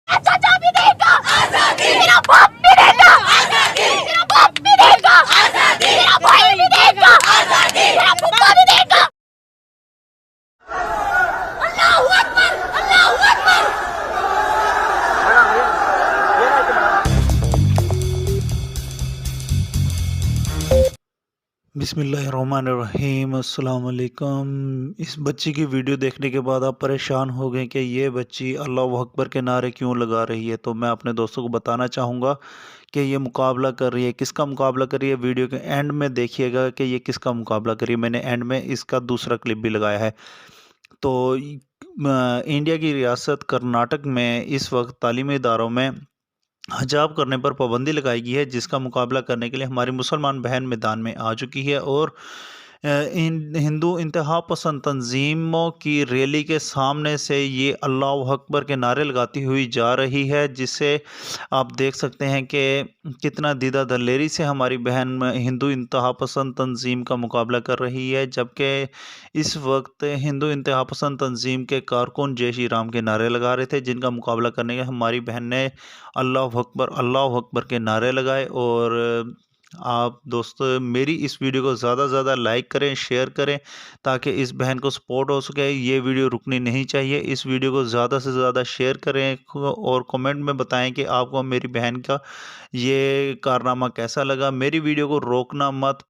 चाचा भी देगा आजादी, तेरा बाप भी देगा आजादी, तेरा बाप भी देगा आजादी, तेरा भाई भी देगा आजादी, तेरा फूफा भी देगा। अल्लाहू अकबर, अल्लाहू अकबर। बिस्मिल्लाहिर्रहमानिर्रहीम, अस्सलाम वालेकुम। इस बच्ची की वीडियो देखने के बाद आप परेशान हो गए कि ये बच्ची अल्लाह अकबर के नारे क्यों लगा रही है। तो मैं अपने दोस्तों को बताना चाहूँगा कि ये मुकाबला कर रही है, किसका मुकाबला कर रही है। वीडियो के एंड में देखिएगा कि ये किसका मुकाबला कर रही है। मैंने एंड में इसका दूसरा क्लिप भी लगाया है। तो इंडिया की रियासत कर्नाटक में इस वक्त तालीमी इदारों में हिजाब करने पर पाबंदी लगाई गई है, जिसका मुकाबला करने के लिए हमारी मुसलमान बहन मैदान में आ चुकी है और इन हिंदू इंतहा पसंद तंजीमों की रैली के सामने से ये अल्लाह अकबर के नारे लगाती हुई जा रही है, जिससे आप देख सकते हैं कि कितना दीदा दलेरी से हमारी बहन हिंदू इंतहा पसंद तंजीम का मुकाबला कर रही है। जबकि इस वक्त हिंदू इंतहा पसंद तंजीम के कारकुन जय श्री राम के नारे लगा रहे थे, जिनका मुकाबला करने के हमारी बहन ने अल्लाह अकबर के नारे लगाए। और आप दोस्तों मेरी इस वीडियो को ज़्यादा से ज़्यादा लाइक करें, शेयर करें, ताकि इस बहन को सपोर्ट हो सके। ये वीडियो रुकनी नहीं चाहिए। इस वीडियो को ज़्यादा से ज़्यादा शेयर करें और कमेंट में बताएं कि आपको मेरी बहन का ये कारनामा कैसा लगा। मेरी वीडियो को रोकना मत,